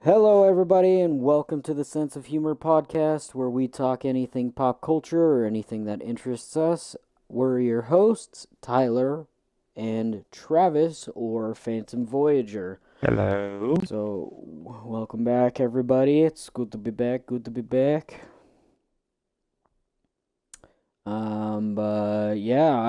Hello, everybody, and welcome to the Sense of Humor podcast, where we talk anything pop culture or anything that interests us. We're your hosts, Tyler and Travis, or Phantom Voyager. Hello. So, welcome back, everybody. It's good to be back. Good to be back. But yeah,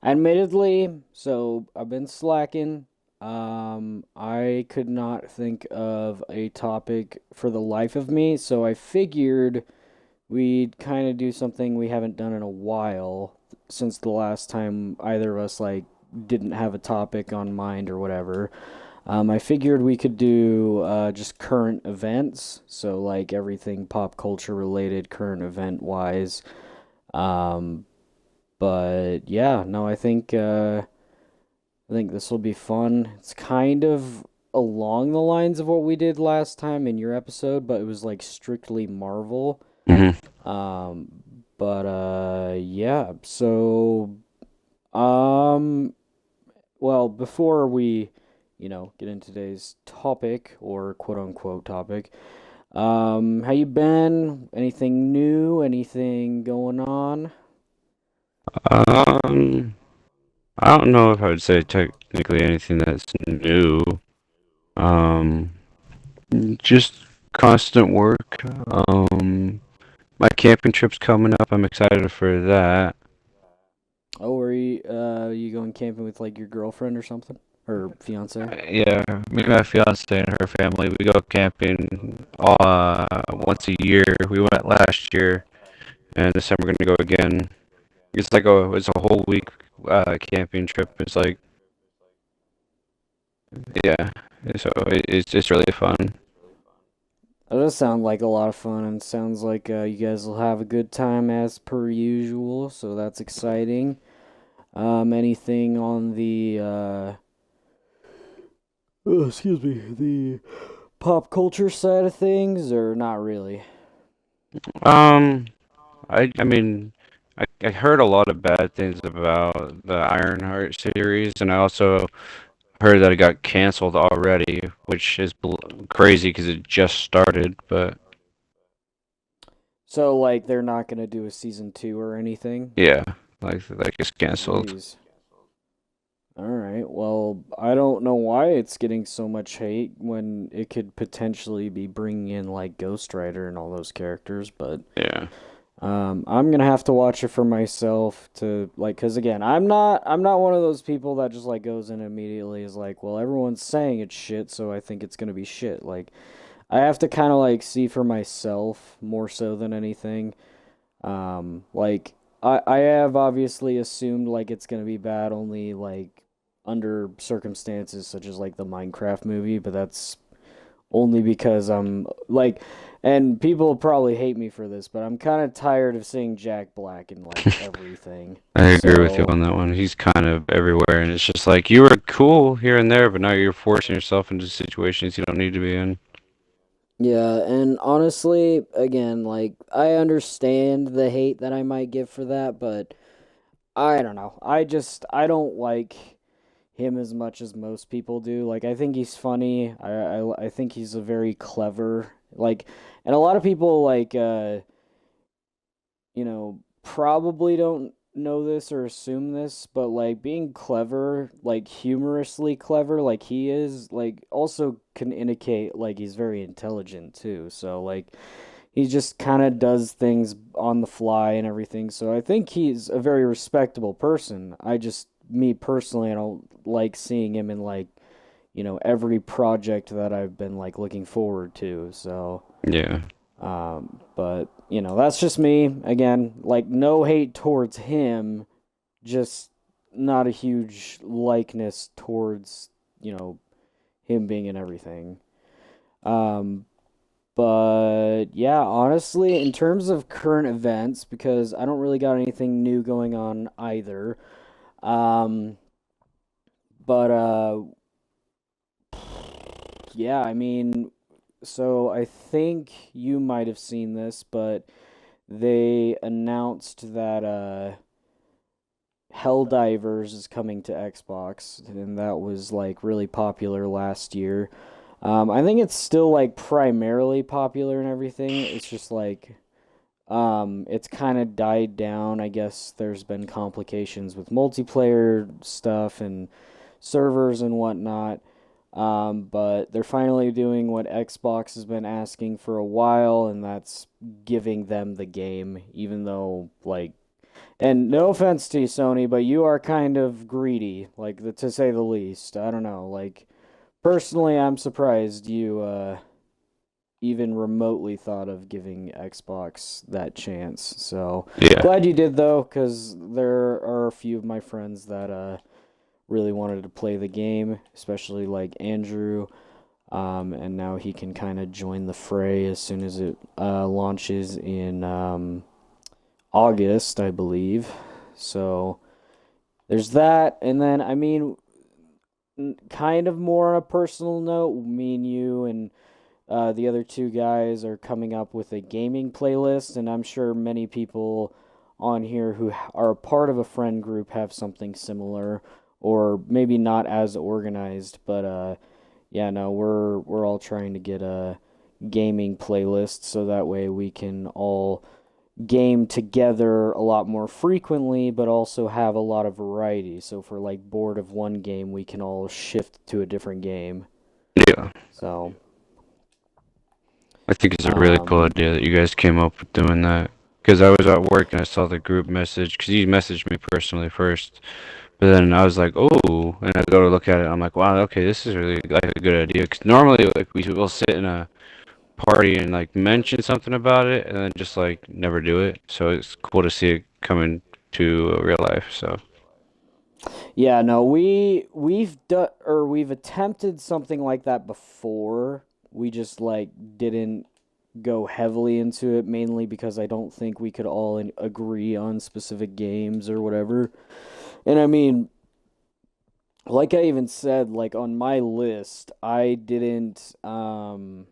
admittedly, so I've been slacking. I could not think of a topic for the life of me, so I figured we'd kind of do something we haven't done in a while since the last time either of us didn't have a topic on mind or whatever. I figured we could do just current events, so like everything pop culture related, current event wise. Um, but yeah, no, I think this will be fun. It's kind of along the lines of what we did last time in your episode, but it was like strictly Marvel. hmm Um, yeah. Um, well, before we, get into today's topic or quote unquote topic, how you been? Anything new? Anything going on? Um, I don't know if I would say technically anything that's new. Um, just constant work. My camping trip's coming up. I'm excited for that. Oh, are you going camping with like your girlfriend or something? Or fiance? Yeah, me and my fiance and her family, we go camping once a year. We went last year, and this time we're gonna go again. It's a whole week camping trip. Yeah, so it's really fun. That does sound like a lot of fun, and sounds like you guys will have a good time as per usual, so that's exciting. Anything on the, excuse me, the pop culture side of things, or not really? Um, I heard a lot of bad things about the Ironheart series, and I also heard that it got canceled already, which is crazy because it just started. But So, like, they're not gonna do a season two or anything? yeah, like it's canceled. Jeez. Alright, well, I don't know why it's getting so much hate when it could potentially be bringing in, like, Ghost Rider and all those characters, but Yeah, I'm gonna have to watch it for myself to like, cause again, I'm not one of those people that just like goes in immediately is like, well, everyone's saying it's shit, so I think it's gonna be shit. Like, I have to kind of like see for myself more so than anything. Like I have obviously assumed like it's gonna be bad only like under circumstances such as like the Minecraft movie, but that's only because I'm like, and people probably hate me for this, but I'm kind of tired of seeing Jack Black in like everything. I agree with you So, on that one. He's kind of everywhere, and it's just like you were cool here and there, but now you're forcing yourself into situations you don't need to be in. yeah, and honestly, again, like, I understand the hate that I might give for that, but I don't know. I don't like him as much as most people do. Like, I think he's funny. I think he's a very clever, like, and a lot of people, like, probably don't know this or assume this, but like being clever, like humorously clever, like he is, like also can indicate like he's very intelligent too. So like he just kind of does things on the fly and everything. So I think he's a very respectable person. Me personally, I don't like seeing him in like, every project that I've been like looking forward to. So. Yeah. But that's just me. Again, like no hate towards him, just not a huge likeness towards, him being in everything. Um, but yeah, honestly, in terms of current events, because I don't really got anything new going on either. Um, but yeah, so I think you might have seen this, but they announced that Helldivers is coming to Xbox, and that was like really popular last year. I think it's still like primarily popular and everything. It's just like it's kind of died down. I guess there's been complications with multiplayer stuff and servers and whatnot. But they're finally doing what Xbox has been asking for a while, and that's giving them the game, even though, like, and no offense to you, Sony, but you are kind of greedy, like, to say the least. I don't know. Like, personally, I'm surprised you, even remotely thought of giving Xbox that chance. So Yeah. glad you did though, because there are a few of my friends that really wanted to play the game, especially like Andrew. And now he can kind of join the fray as soon as it launches in August, I believe. So there's that, and then I mean, kind of more on a personal note, me and you and the other two guys are coming up with a gaming playlist, and I'm sure many people on here who are a part of a friend group have something similar, or maybe not as organized. But yeah, no, we're all trying to get a gaming playlist so that way we can all game together a lot more frequently, but also have a lot of variety. So for like bored of one game, we can all shift to a different game. Yeah. So. I think it's a really cool Um, idea that you guys came up with doing that. Because I was at work and I saw the group message. Because you messaged me personally first. But then I was like, oh, and I go to look at it. And I'm like, wow, okay, this is really like a good idea. Because normally, like, we will sit in a party and like mention something about it, and then just like never do it. So it's cool to see it coming to real life. So Yeah, no, we've attempted something like that before. We just like didn't go heavily into it, mainly because I don't think we could all agree on specific games or whatever. And I mean, like I even said, like on my list, I didn't want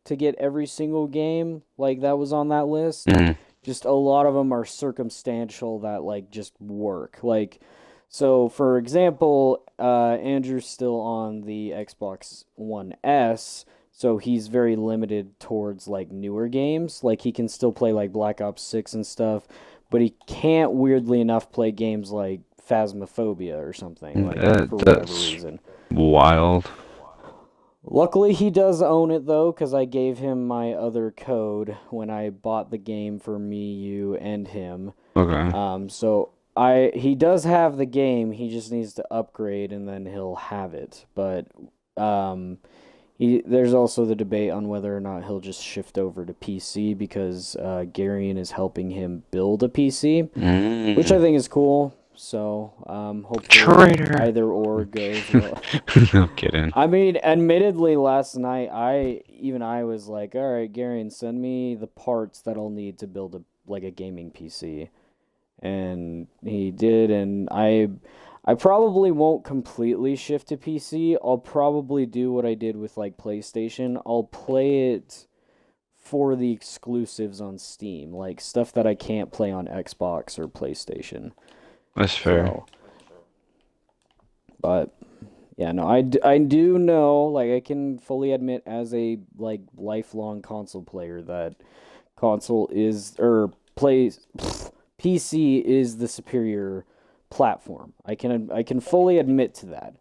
to get every single game like that was on that list. mm, Just a lot of them are circumstantial that like just work. Like so for example, Andrew's still on the Xbox One S, so he's very limited towards like newer games. Like he can still play like Black Ops 6 and stuff, but he can't weirdly enough play games like Phasmophobia or something like for whatever that's reason. wild. Luckily, he does own it though, because I gave him my other code when I bought the game for me, you, and him. Okay. So I he does have the game. He just needs to upgrade, and then he'll have it. But um, there's also the debate on whether or not he'll just shift over to PC because Garion is helping him build a PC, which I Mm. think is cool. So hopefully Traitor. either or goes well. No kidding. I mean, admittedly, last night I was like, all right, Garion, send me the parts that I'll need to build a gaming PC, and he did, and I probably won't completely shift to PC. I'll probably do what I did with like PlayStation. I'll play it for the exclusives on Steam, like stuff that I can't play on Xbox or PlayStation. That's fair. So, but yeah, no, I do know, like, I can fully admit as a, like, lifelong console player that console is, or PC is the superior platform. I can fully admit to that.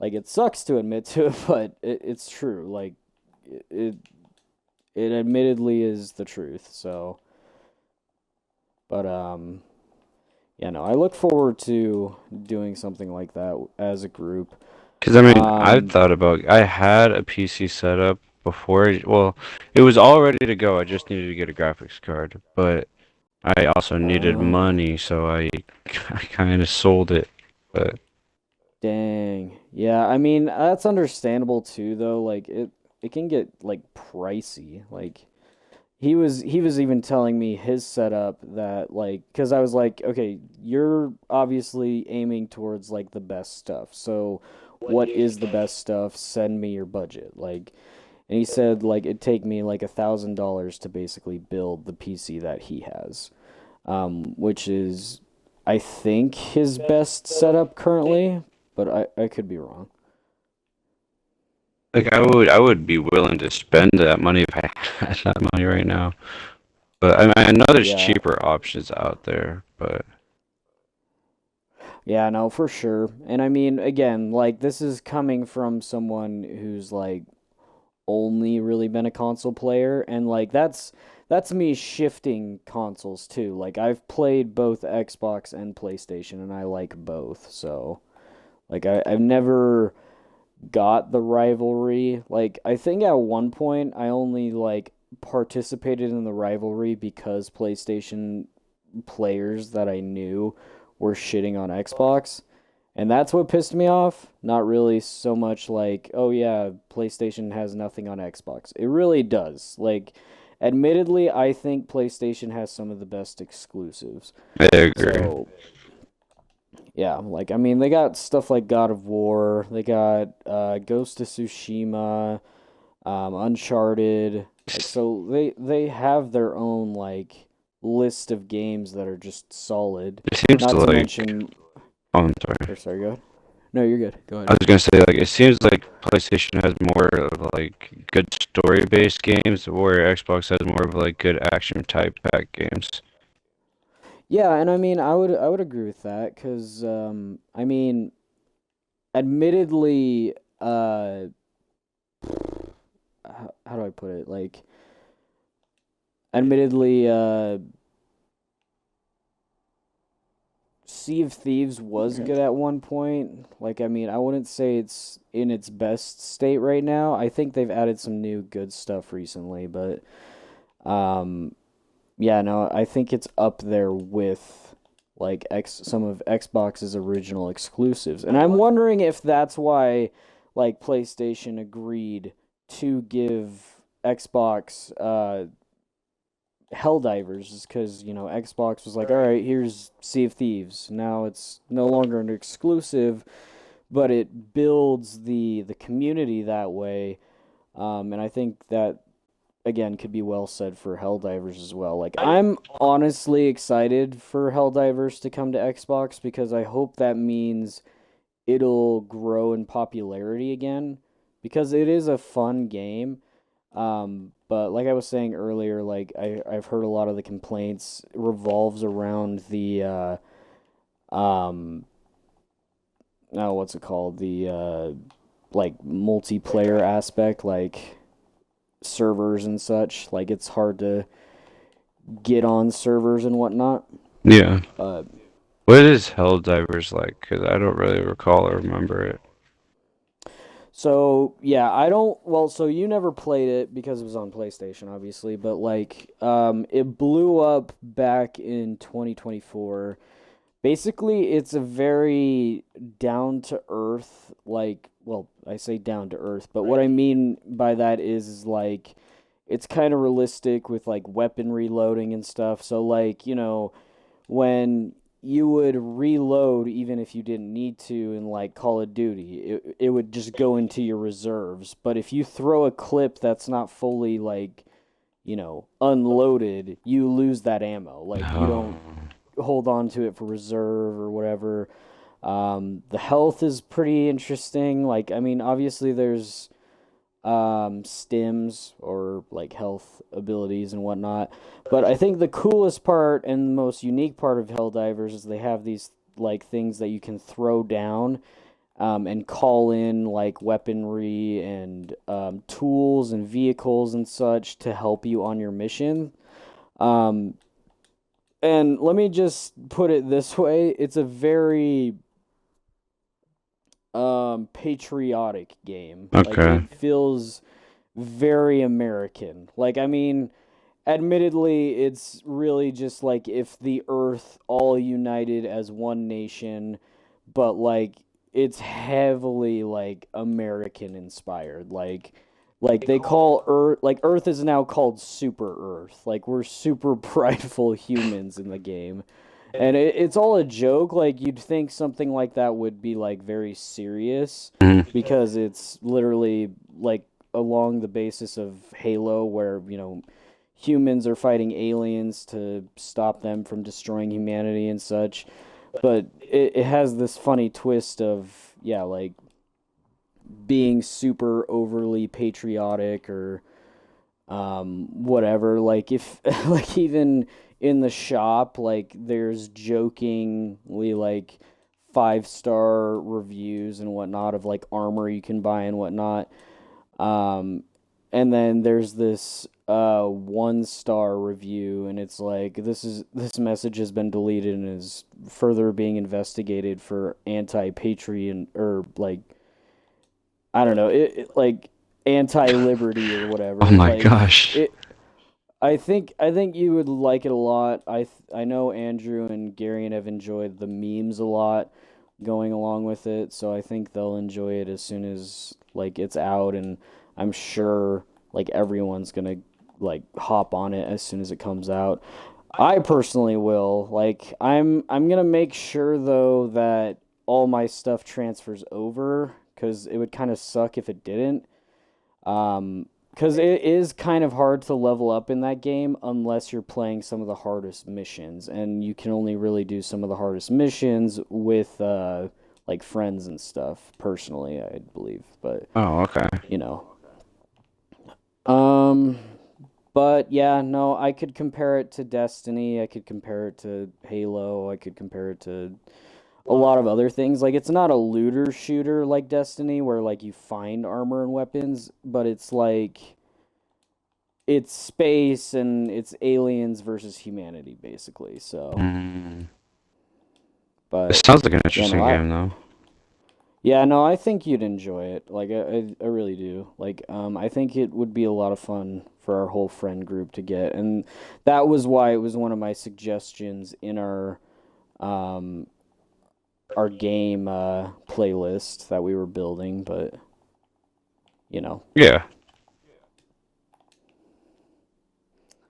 Like, it sucks to admit to it, but it's true. Like, it, it admittedly is the truth, so, but, yeah, no, I look forward to doing something like that as a group. Because I mean, I've Um, thought about. I had a PC set up before. Well, it was all ready to go. I just needed to get a graphics card, but I also needed uh, money, so I I kind of sold it. But Dang. Yeah, I mean, that's understandable too though. Like it can get like pricey. Like he was even telling me his setup that like cuz I was like, "Okay, you're obviously aiming towards like the best stuff. So what is the best stuff? Send me your budget." Like and he said like it'd take me like $1,000 to basically build the PC that he has. Which is I think his best setup currently, but I could be wrong. Like I would be willing to spend that money if I had that money right now. But I know there's Yeah. cheaper options out there, but Yeah, no, for sure. And I mean, again, like this is coming from someone who's like only really been a console player, and like that's me shifting consoles too. Like I've played both Xbox and PlayStation and I like both. So, like I've never got the rivalry. Like I think at one point I only like participated in the rivalry because PlayStation players that I knew were shitting on Xbox. And that's what pissed me off. Not really so much like, oh yeah, PlayStation has nothing on Xbox. It really does. Like, admittedly, I think PlayStation has some of the best exclusives. I agree. So, yeah, like, I mean, they got stuff like God of War, they got Ghost of Tsushima, Uncharted. Like, so they have their own, like, list of games that are just solid. It seems Not to like, mention, oh, I'm sorry. or sorry, go ahead. No, you're good. Go I ahead. was gonna say like it seems like PlayStation has more of like good story-based games, where Xbox has more of like good action type pack games. Yeah, and I mean, I would agree with that because I mean, admittedly, how do I put it? Like, admittedly, Sea of Thieves was good at one point. Like, I mean, I wouldn't say it's in its best state right now. I think they've added some new good stuff recently, but um, yeah, no, I think it's up there with like some of Xbox's original exclusives. And I'm wondering if that's why like PlayStation agreed to give Xbox Helldivers is because, Xbox was like, all right, here's Sea of Thieves. Now it's no longer an exclusive, but it builds the community that way. And I think that again could be well said for Helldivers as well. Like I'm honestly excited for Helldivers to come to Xbox because I hope that means it'll grow in popularity again because it is a fun game. But like I was saying earlier, like I've heard a lot of the complaints revolves around the um oh what's it called? The like multiplayer aspect, like servers and such. Like it's hard to get on servers and whatnot. Yeah. Uh, What is Helldivers like? Because I don't really recall or remember it. so yeah, I don't. Well, so you never played it because it was on PlayStation, obviously. But like, it blew up back in 2024. Basically, it's a very down to earth, like, well, I say down to earth, but what I mean by that is like it's kind of realistic with like weapon reloading and stuff. So like, when you would reload even if you didn't need to in like Call of Duty, it would just go into your reserves. But if you throw a clip that's not fully like, unloaded, you lose that ammo. Like you Oh, don't hold on to it for reserve or whatever. The health is pretty interesting. Like, I mean, obviously there's stims or like health abilities and whatnot. But I think the coolest part and the most unique part of Helldivers is they have these like things that you can throw down and call in like weaponry and tools and vehicles and such to help you on your mission. Um, and let me just put it this way, it's a very patriotic game. Like okay. it feels very American. Like I mean, admittedly, it's really just like if the earth all united as one nation, but like it's heavily like American inspired. Like they call Earth, like Earth is now called Super Earth. Like we're super prideful humans in the game. And it's all a joke. Like you'd think something like that would be like very serious Mhm. because it's literally like along the basis of Halo where, humans are fighting aliens to stop them from destroying humanity and such. But it has this funny twist of, yeah, like being super overly patriotic or whatever. Like if like even in the shop, like there's jokingly like 5-star reviews and whatnot of like armor you can buy and whatnot. Um, and then there's this 1-star review, and it's like this message has been deleted and is further being investigated for anti-patriot or like I don't know, like anti-liberty or Oh whatever. my Like gosh. it, I think you would like it a lot. I know Andrew and Garion have enjoyed the memes a lot going along with it, so I think they'll enjoy it as soon as like it's out, and I'm sure like everyone's gonna like hop on it as soon as it comes out. I personally will. Like I'm gonna make sure though that all my stuff transfers over because it would kind of suck if it didn't. Because it is kind of hard to level up in that game unless you're playing some of the hardest missions, and you can only really do some of the hardest missions with like friends and stuff. Personally, I believe, but Oh, okay. you know, um, but yeah, no, I could compare it to Destiny. I could compare it to Halo. I could compare it to a lot of other things. Like it's not a looter shooter like Destiny where like you find armor and weapons, but it's like it's space and it's aliens versus humanity basically. So, Mm. This but sounds like an yeah, no, interesting game, though. I think you'd enjoy it. Like I really do. Like I think it would be a lot of fun for our whole friend group to get. And that was why it was one of my suggestions in um our game playlist that we were building, but you know. Yeah.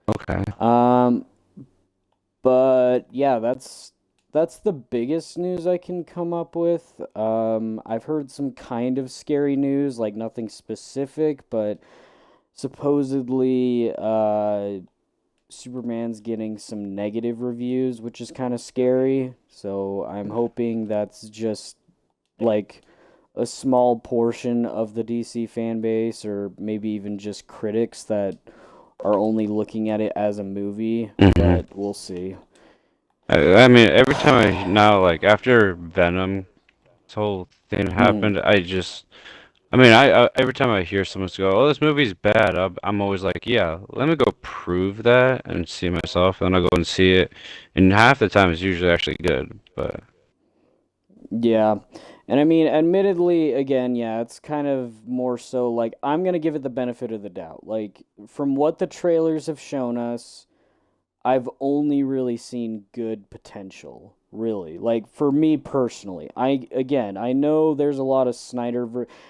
Okay. Um but yeah, that's the biggest news I can come up with. I've heard some kind of scary news, like nothing specific, but supposedly Superman's getting some negative reviews, which is kind of scary. So I'm hoping that's just like a small portion of the DC fan base, or maybe even just critics that are only looking at it as a movie, hmm but we'll see. I mean, every time I now, like, after Venom, this whole thing Hmm. happened, I mean, I every time I hear someone go, "Oh, this movie's bad," I'm always like, "Yeah, let me go prove that and see myself." And I'll go and see it, and half the time it's usually actually good. But Yeah. And I mean, admittedly, again, yeah, it's kind of more so like I'm gonna give it the benefit of the doubt. Like, from what the trailers have shown us, I've only really seen good potential, really. Like for me personally, I know there's a lot of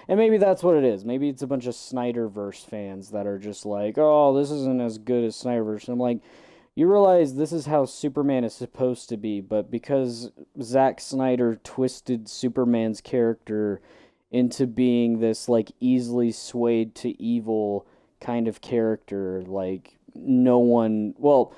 and maybe that's what it is. Maybe it's a bunch of Snyderverse fans that are just like, "Oh, this isn't as good as Snyderverse." And I'm like, you realize this is how Superman is supposed to be, but because Zack Snyder twisted Superman's character into being this like easily swayed to evil kind of character, like no one, well,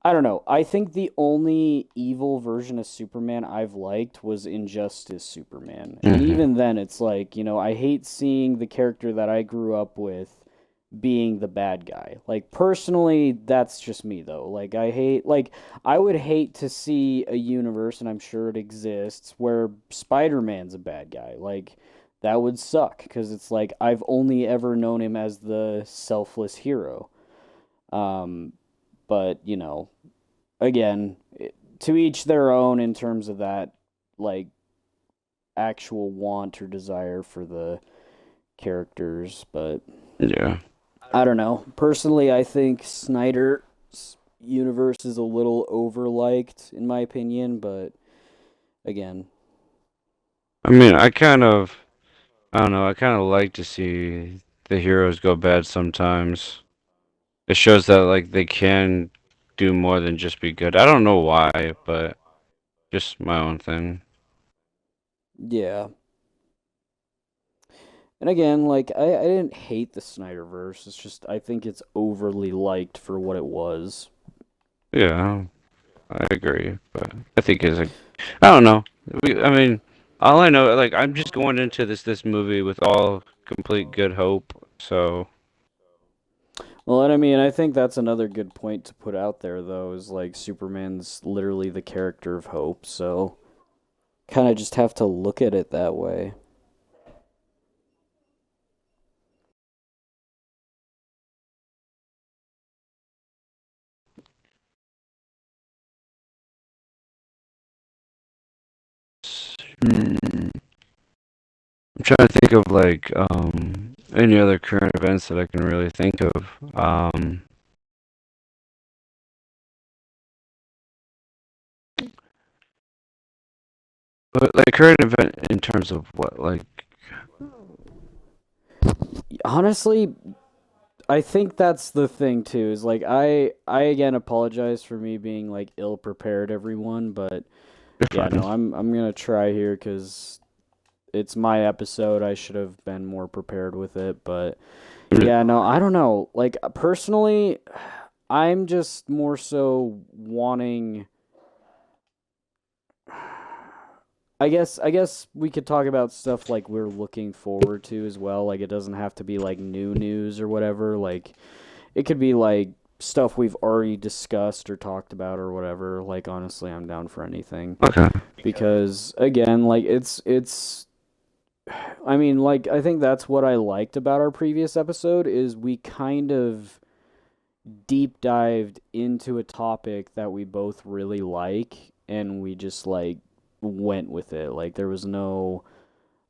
I don't know. I think the only evil version of Superman I've liked was Injustice Superman. And hmm even then, it's like, I hate seeing the character that I grew up with being the bad guy. Like, personally, that's just me, though. Like, I would hate to see a universe, and I'm sure it exists, where Spider Man's a bad guy. Like, that would suck, because it's like I've only ever known him as the selfless hero. Um, but, again, to each their own in terms of that, like actual want or desire for the characters. But yeah, I don't know. Personally, I think Snyder's universe is a little overliked, in my opinion. But again, I mean, I don't know, I kind of like to see the heroes go bad sometimes. It shows that like they can do more than just be good. I don't know why, but just my own thing. yeah. And again, like I didn't hate the Snyderverse. It's just I think it's overly liked for what it was. Yeah, I agree, but I think it's like I don't know. I mean. All I know, like, I'm just going into this movie with all complete good hope. So, Well, and I mean, I think that's another good point to put out there, though, is like Superman's literally the character of hope, so kind of just have to look at it that way. hmm, I'm trying to think of like any other current events that I can really think of. Um, but like current event in terms of what, like, Honestly, I think that's the thing too. Is like I again apologize for me being like ill prepared, everyone, but you're yeah, fine. no, I'm gonna try here because it's my episode. I should have been more prepared with it, but yeah, no, I don't know. Like personally, I'm just more so wanting. I guess we could talk about stuff like we're looking forward to as well. Like it doesn't have to be like new news or whatever. Like it could be like stuff we've already discussed or talked about or whatever. Like honestly, I'm down for anything Okay. because again, like it's I mean, like I think that's what I liked about our previous episode is we kind of deep dived into a topic that we both really like and we just like went with it. Like there was no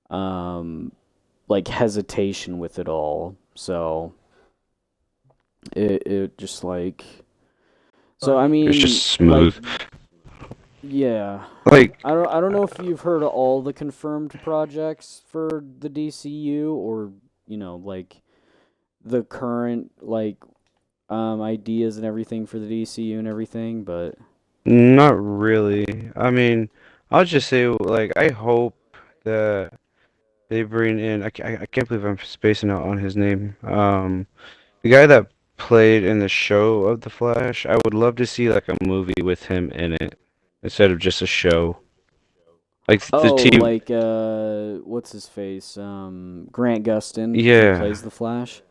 um like hesitation with it all. So it just like so I It's mean just like smooth. yeah. Like, I don't know if you've heard of all the confirmed projects for the DCU or like the current like ideas and everything for the DCU and everything, but not really. I mean, I'll just say, like, I hope that they bring in. I can't believe I'm spacing out on his name. The guy that played in the show of The Flash. I would love to see like a movie with him in it instead of just a show. Like the oh, team. like what's his face? Grant Gustin who Yeah. plays the Flash.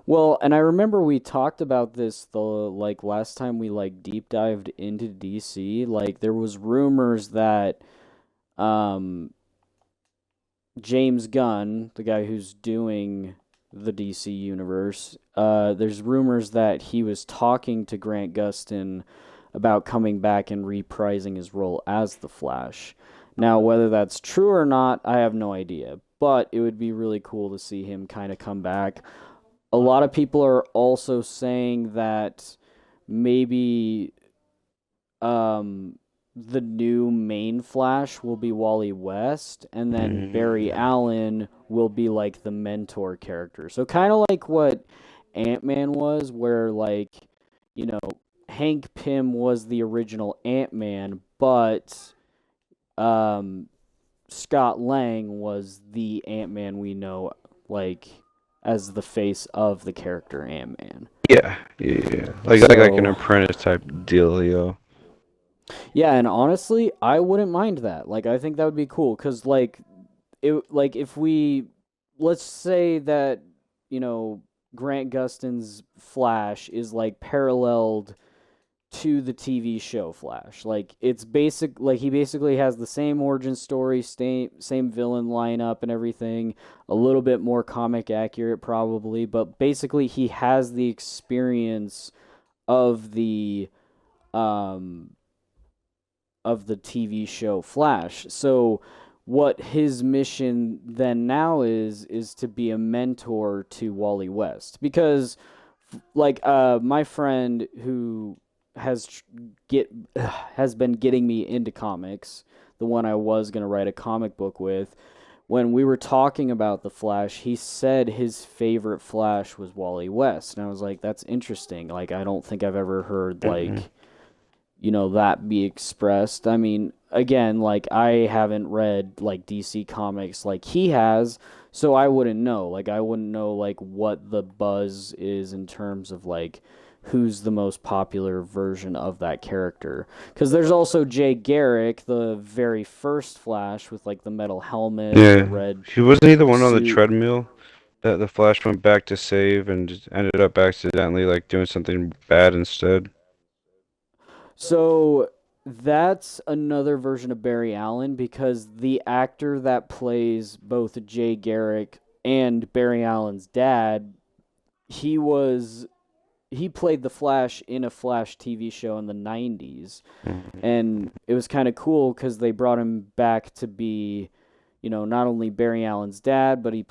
Well, and I remember we talked about this the like last time we like deep dived into DC. Like there was rumors that um James Gunn, the guy who's doing the DC universe, there's rumors that he was talking to Grant Gustin about coming back and reprising his role as the Flash. Now, whether that's true or not, I have no idea. But it would be really cool to see him kind of come back. A lot of people are also saying that maybe um, the new main Flash will be Wally West, and then Barry Mm, Allen will be like the mentor character. So kind of like what Ant-Man was, where like you know Hank Pym was the original Ant-Man, but um, Scott Lang was the Ant-Man we know like as the face of the character Ant-Man. yeah, yeah. Like an So apprentice type dealio. yeah, and honestly, I wouldn't mind that. Like, I think that would be cool because, like if we, let's say that you know Grant Gustin's Flash is like paralleled to the TV show Flash. Like, it's basic. Like, he basically has the same origin story, same villain lineup and everything. A little bit more comic accurate, probably, but basically he has the experience of um the TV show Flash. So what his mission then now is to be a mentor to Wally West because like my friend who has get has been getting me into comics, the one I was going to write a comic book with, when we were talking about the Flash, he said his favorite Flash was Wally West. And I was like, that's interesting. Like I don't think I've ever heard Hmm. like that be expressed. I mean, again, like I haven't read like DC comics like he has, so I wouldn't know. Like I wouldn't know like what the buzz is in terms of like who's the most popular version of that character. Because there's also Jay Garrick, the very first Flash with like the metal helmet and the Yeah. red He wasn't he the one on the suit. treadmill that the Flash went back to save and just ended up accidentally like doing something bad instead? So that's another version of Barry Allen because the actor that plays both Jay Garrick and Barry Allen's dad, he was he played the Flash in a Flash TV show in the 90s. Mhm. And it was kind of cool cuz they brought him back to be, not only Barry Allen's dad, but he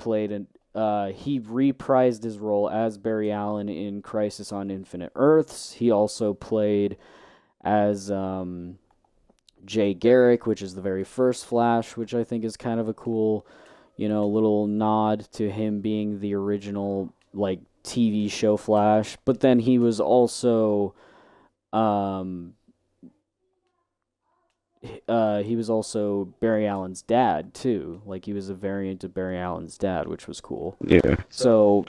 reprised his role as Barry Allen in Crisis on Infinite Earths. He also played as Jay Garrick, which is the very first Flash, which I think is kind of a cool, little nod to him being the original like TV show Flash. But then um, he was also Barry Allen's dad too. Like he was a variant of Barry Allen's dad, which was cool. Yeah. So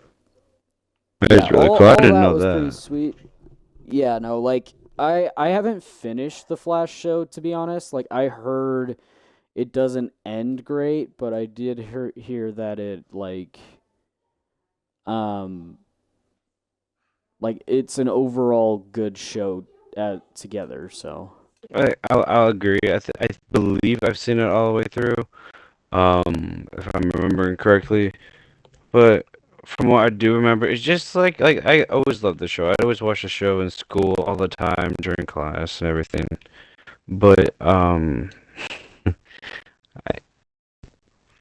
That's yeah, really all cool. I all didn't that know was pretty that. sweet. Yeah, no, like I haven't finished the Flash show to be honest. Like I heard it doesn't end great, but I did hear that it um like it's an overall good show together. So I'll agree. I believe I've seen it all the way through. If I'm remembering correctly. But from what I do remember, it's just like I always loved the show. I always watched the show in school all the time during class and everything. But I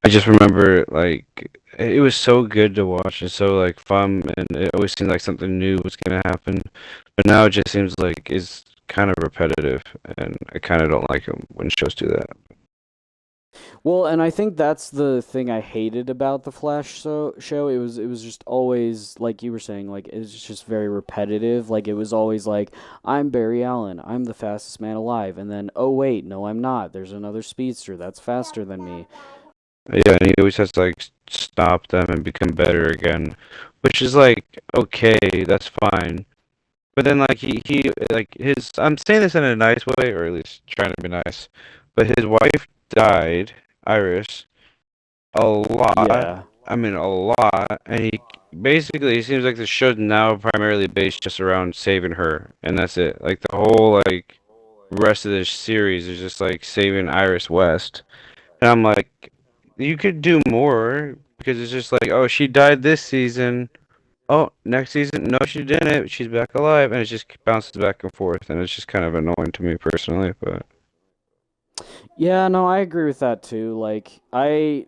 I just remember like it was so good to watch and so like fun, and it always seemed like something new was gonna happen. But now it just seems like it's kind of repetitive, and I kind of don't like it when shows do that. well, and I think that's the thing I hated about the Flash show. It was just always like you were saying, like it's just very repetitive. Like it was always like I'm Barry Allen, I'm the fastest man alive, and then oh wait, no, I'm not. There's another speedster that's faster than me. Yeah, and he always has to like stop them and become better again, which is like okay, that's fine. But then like he like his I'm saying this in a nice way, or at least trying to be nice. But his wife died, Iris, a lot. Yeah. I mean a lot, and he basically it seems like the show's now primarily based just around saving her, and that's it. Like the whole like rest of this series is just like saving Iris West. And I'm like, you could do more because it's just like, oh, she died this season. Oh, next season, no, she didn't. She's back alive, and it just bounces back and forth, and it's just kind of annoying to me personally. But Yeah, no, I agree with that too. Like I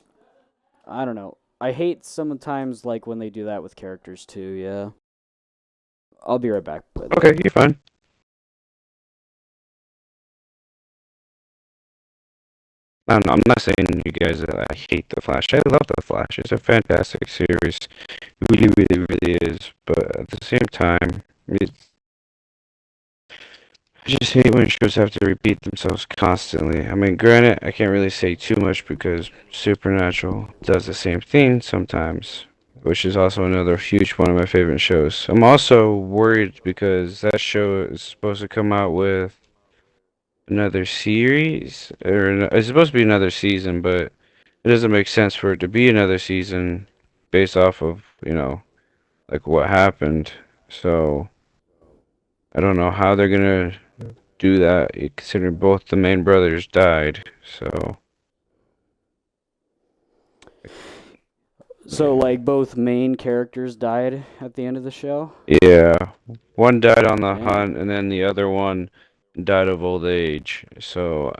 don't know. I hate sometimes like when they do that with characters too, yeah. I'll be right back, by the way. okay, you're fine. I don't know, I'm not saying you guys that I hate the Flash. I love the Flash. It's a fantastic series. It really, really, really is. But at the same time, I just hate when shows have to repeat themselves constantly. I mean, granted, I can't really say too much because Supernatural does the same thing sometimes, which is also another huge one of my favorite shows. I'm also worried because that show is supposed to come out with another series, or it's supposed to be another season, but it doesn't make sense for it to be another season based off of, like what happened. So, I don't know how they're gonna do that, considering both the main brothers died. So, So like both main characters died at the end of the show? yeah, one died on the Damn. hunt, and then the other one died of old age. So,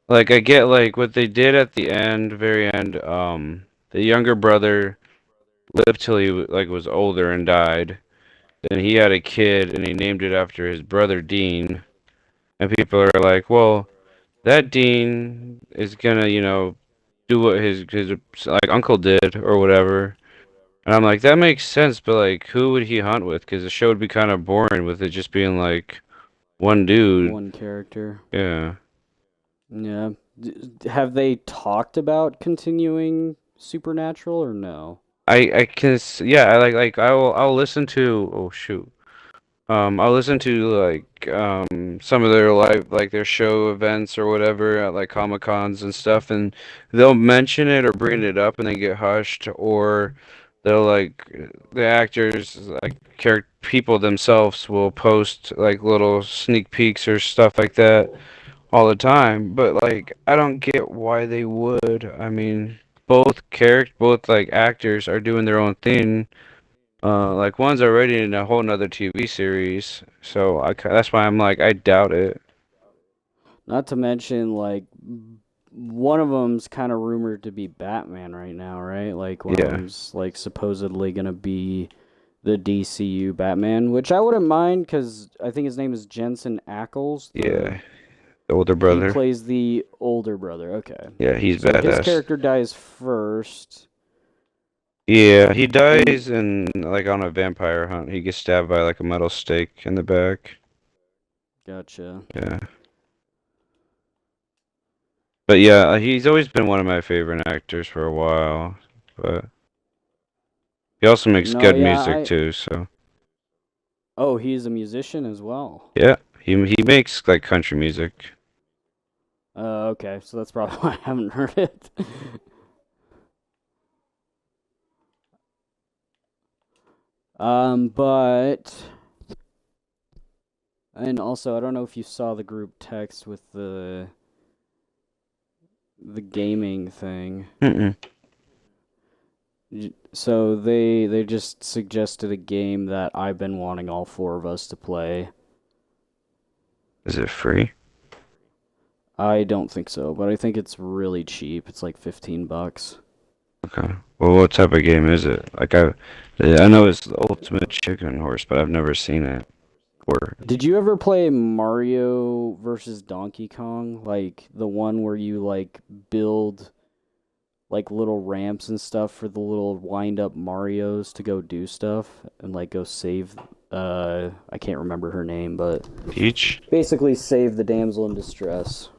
like, I get like what they did at the end, very end. The younger brother lived till he like was older and died. Then he had a kid, and he named it after his brother Dean. And people are like, well, that Dean is gonna, do what his like uncle did or whatever. And I'm like, that makes sense, but like, who would he hunt with? Because the show would be kind of boring with it just being like one dude. One character. Yeah. Yeah. Have they talked about continuing Supernatural or no? I can yeah, I like I'll listen to oh shoot. I'll listen to like some of their live like their show events or whatever at like Comic Cons and stuff, and they'll mention it or bring it up and they get hushed, or they'll like the actors like character people themselves will post like little sneak peeks or stuff like that all the time. But like I don't get why they would. I mean, both like actors are doing their own thing. Like one's already in a whole nother TV series, so that's why I'm like I doubt it. Not to mention, like, one of them's kind of rumored to be Batman right now, right? Like, one of Yeah, them's, like, supposedly gonna be the DCU Batman, which I wouldn't mind because I think his name is Jensen Ackles. yeah, the older He brother. plays the older brother. Okay. Yeah, he's So his badass. character dies first. Yeah, he And dies in like on a vampire hunt. He gets stabbed by like a metal stake in the back. gotcha. Yeah, but yeah, he's always been one of my favorite actors for a while. But he also makes No, good yeah, music I. too. So Oh, he's a musician as well. yeah, he makes like country music. Okay, so that's probably why I haven't heard it. But and also I don't know if you saw the group text with the gaming thing. Mm-mm. So they just suggested a game that I've been wanting all four of us to play. Is it free? I don't think so, but I think it's really cheap. It's like $15. Okay. Well, what type of game is it? Like I know it's the Ultimate Chicken Horse, but I've never seen it. Or Did you ever play Mario versus Donkey Kong? Like the one where you like build like little ramps and stuff for the little wind up Marios to go do stuff and like go save I can't remember her name, but Peach? basically save the damsel in distress.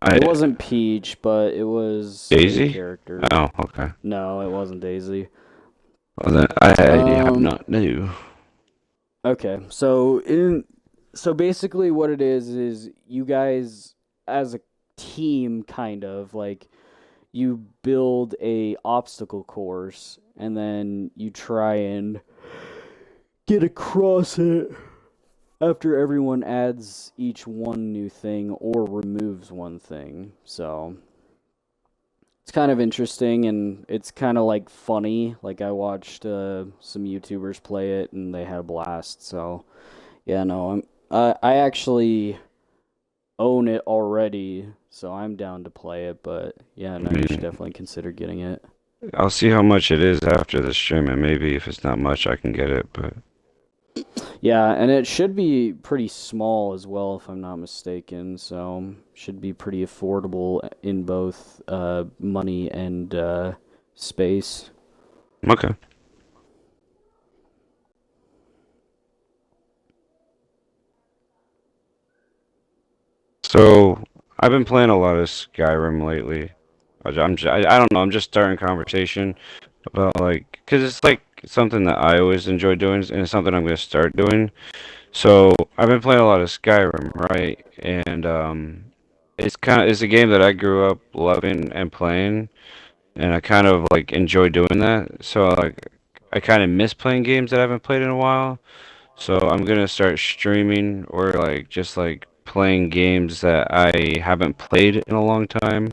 I It wasn't Peach, but it was a Daisy? character. Oh, okay. No, it wasn't Daisy. Well, then I have Um not knew. okay. So basically what it is you guys as a team kind of like you build a obstacle course and then you try and get across it after everyone adds each one new thing or removes one thing. So it's kind of interesting and it's kind of like funny. Like I watched some YouTubers play it and they had a blast. So yeah, no, I actually own it already, so I'm down to play it. But yeah, no, I you should mean, definitely consider getting it. I'll see how much it is after the stream, and maybe if it's not much, I can get it. But Yeah, and it should be pretty small as well, if I'm not mistaken. So should be pretty affordable in both money and space. okay. So I've been playing a lot of Skyrim lately. I don't know. I'm just starting conversation about like, cause it's like something that I always enjoy doing, and it's something I'm gonna start doing. So I've been playing a lot of Skyrim, right? And it's a game that I grew up loving and playing, and I kind of like enjoy doing that. So like I kind of miss playing games that I haven't played in a while. So I'm gonna start streaming or like just like playing games that I haven't played in a long time,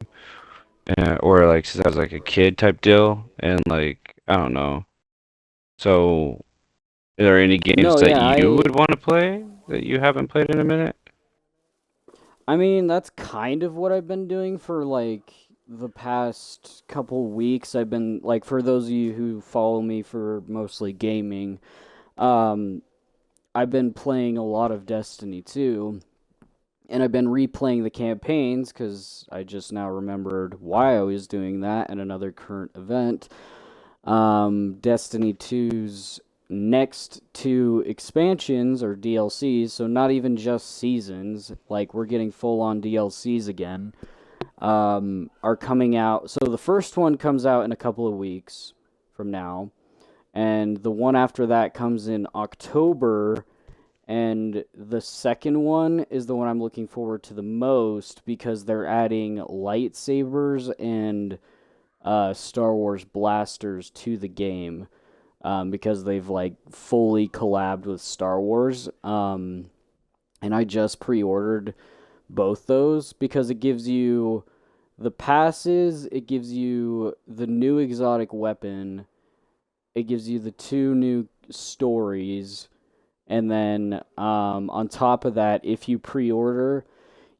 or like since I was like a kid type deal, and like I don't know. So, are there any games No, that yeah, you I would want to play that you haven't played in a minute? I mean that's kind of what I've been doing for like the past couple weeks. I've been like for those of you who follow me for mostly gaming, um I've been playing a lot of Destiny 2, and I've been replaying the campaigns because I just now remembered why I was doing that in another current event. Destiny 2's next two expansions or DLCs, so not even just seasons, like we're getting full on DLCs again, are coming out. So the first one comes out in a couple of weeks from now, and the one after that comes in October And the second one is the one I'm looking forward to the most because they're adding lightsabers and Star Wars blasters to the game, because they've like fully collabed with Star Wars. And I just pre-ordered both those because it gives you the passes, it gives you the new exotic weapon, it gives you the two new stories, and then on top of that, if you pre-order,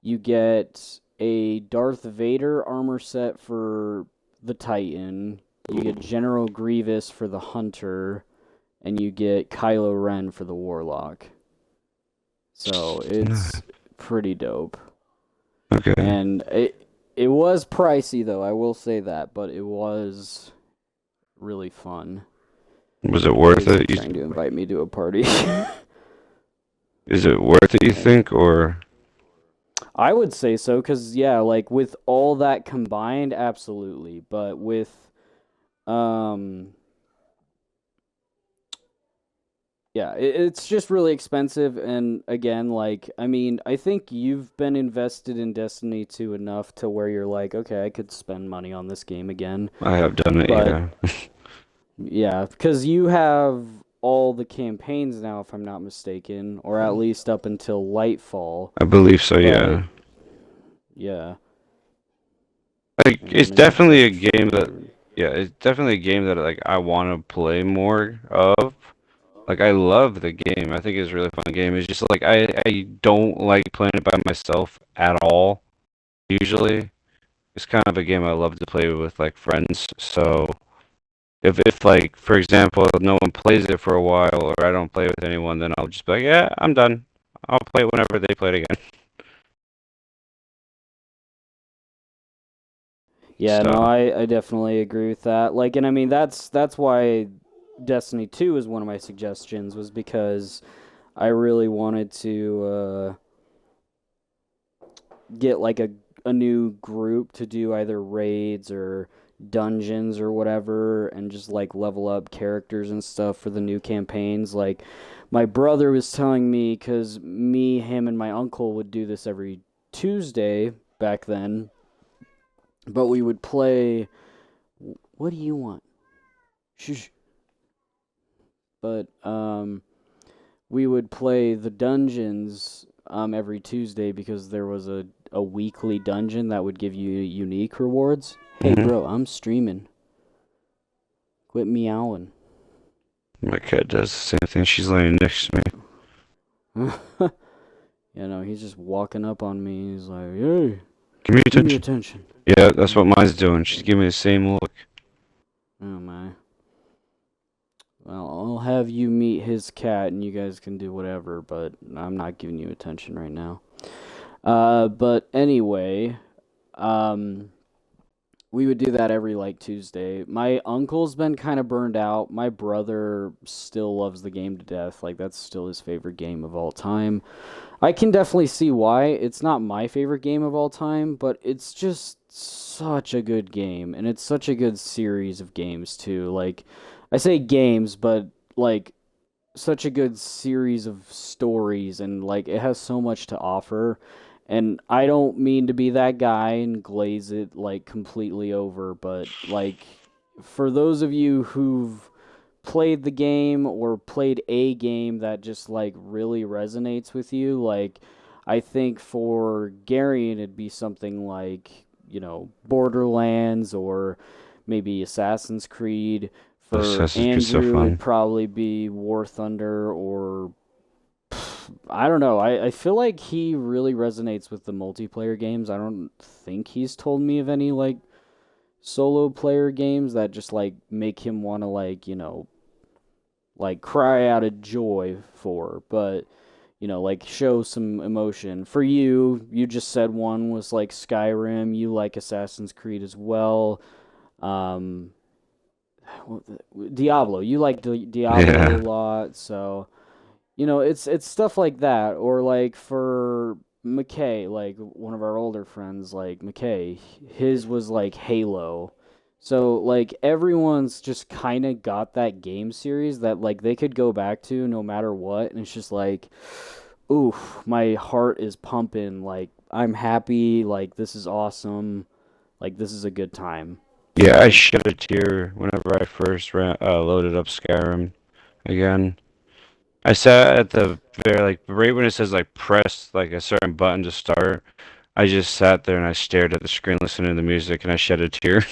you get a Darth Vader armor set for the Titan, you get General Grievous for the Hunter, and you get Kylo Ren for the Warlock. So Nah. it's pretty dope. Okay. And it was pricey though, I will say that, but it was really fun. Was it worth He's it? trying to invite me to a party. Is it worth it, you think, or I would say so, because, yeah, like with all that combined, absolutely. But with, um, yeah, it's just really expensive. And again, like, I mean, I think you've been invested in Destiny 2 enough to where you're like, okay, I could spend money on this game again. I have done it, But yeah. yeah, because you have all the campaigns now, if I'm not mistaken, or at least up until Lightfall. I believe so, But yeah. yeah, Like and it's let me just definitely a make game that sure. yeah, it's definitely a game that like I want to play more of. Like I love the game. I think it's a really fun game. It's just like I don't like playing it by myself at all. Usually, it's kind of a game I love to play with like friends. So if like for example, no one plays it for a while or I don't play with anyone, then I'll just be like, yeah, I'm done. I'll play it whenever they play it again. Yeah, no, So I definitely agree with that. Like, and I mean that's why Destiny 2 is one of my suggestions, was because I really wanted to get like a new group to do either raids or dungeons or whatever, and just like level up characters and stuff for the new campaigns. Like my brother was telling me, because me, him, and my uncle would do this every Tuesday back then, but we would play. What do you want? Shush. But we would play the dungeons every Tuesday, because there was a weekly dungeon that would give you unique rewards. Hey, mhm. bro, I'm streaming. Quit meowing. My cat does the same thing. She's laying next to me. You know, he's just walking up on me. He's like, hey, Give me give me attention. attention. Yeah, that's what mine's doing. She's giving me the same look. Oh, my. Well, I'll have you meet his cat and you guys can do whatever, but I'm not giving you attention right now. But anyway, um, we would do that every like Tuesday. My uncle's been kind of burned out. My brother still loves the game to death. Like that's still his favorite game of all time. I can definitely see why. It's not my favorite game of all time, but it's just such a good game, and it's such a good series of games too. Like I say games, but like such a good series of stories, and like it has so much to offer. And I don't mean to be that guy and glaze it like completely over, but like for those of you who've played the game or played a game that just like really resonates with you, like I think for Gary it'd be something like, Borderlands, or maybe Assassin's Creed. For Assassin's Creed's so Andrew, it'd fun. probably be War Thunder, or I don't know. I feel like he really resonates with the multiplayer games. I don't think he's told me of any like solo player games that just like make him want to like, like cry out of joy for, but like show some emotion. For you, you just said one was like Skyrim, you like Assassin's Creed as well. Um Diablo, you like Diablo a Yeah. lot, so it's stuff like that. Or like for McKay, like one of our older friends, like McKay, his was like Halo. So like everyone's just kind of got that game series that like they could go back to no matter what, and it's just like, ooh, my heart is pumping. Like I'm happy. Like this is awesome. Like this is a good time. Yeah, I So shed a tear whenever I first loaded up Skyrim again. I sat at the very like right when it says like press like a certain button to start. I just sat there and I stared at the screen listening to the music and I shed a tear.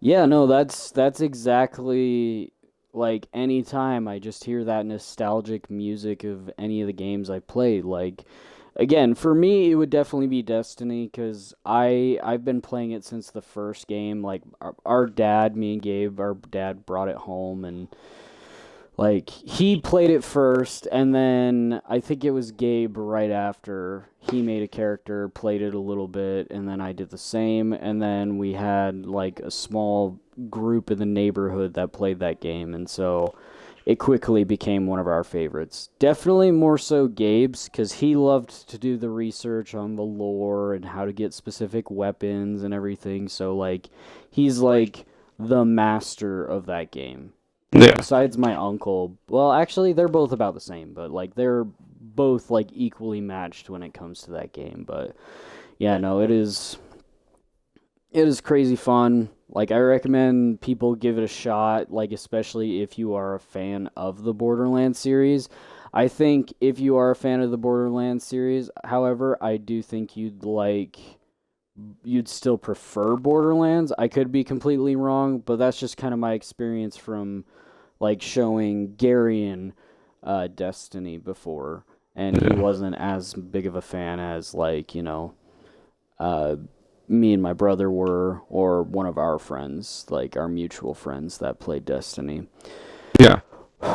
yeah, no, that's exactly like anytime I just hear that nostalgic music of any of the games I played. Like again, for me, it would definitely be Destiny because I've been playing it since the first game. Like our dad, me and Gabe, our dad brought it home, and like he played it first, and then I think it was Gabe right after he made a character, played it a little bit, and then I did the same, and then we had like a small group in the neighborhood that played that game, and so it quickly became one of our favorites. Definitely more so Gabe's, because he loved to do the research on the lore and how to get specific weapons and everything. So, like, he's like the master of that game. Yeah. Besides my uncle, well, actually, they're both about the same, but like, they're both like equally matched when it comes to that game. But yeah, no, it is crazy fun. Like I recommend people give it a shot, like especially if you are a fan of the Borderlands series. I think if you are a fan of the Borderlands series, however, I do think you'd still prefer Borderlands. I could be completely wrong, but that's just kind of my experience from like showing Garion Destiny before, and he Yeah. wasn't as big of a fan as like, uh me and my brother were, or one of our friends, like our mutual friends that played Destiny. Yeah.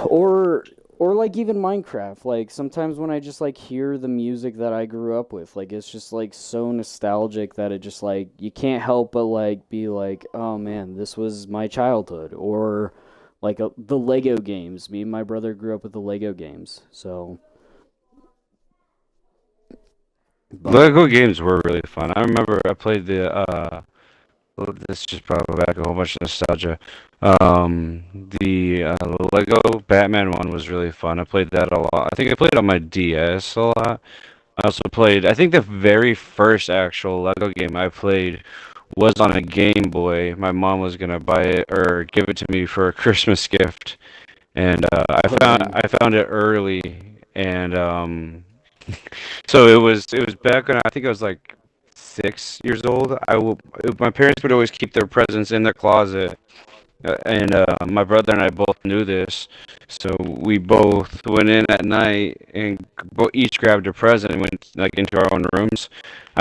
Or like even Minecraft. Like sometimes when I just like hear the music that I grew up with, like it's just like so nostalgic that it just like you can't help but like be like, "Oh man, this was my childhood." Or like the Lego games. Me and my brother grew up with the Lego games. So, but Lego games were really fun. I remember I played the well, this just brought back a whole bunch of nostalgia. The Lego Batman one was really fun. I played that a lot. I think I played it on my DS a lot. I also played, I think the very first actual Lego game I played was on a Game Boy. My mom was gonna buy it or give it to me for a Christmas gift, and oh dang. I found it early, and so it was back when I think I was like 6 years old. My parents would always keep their presents in their closet, and my brother and I both knew this, so we both went in at night and each grabbed a present and went like into our own rooms.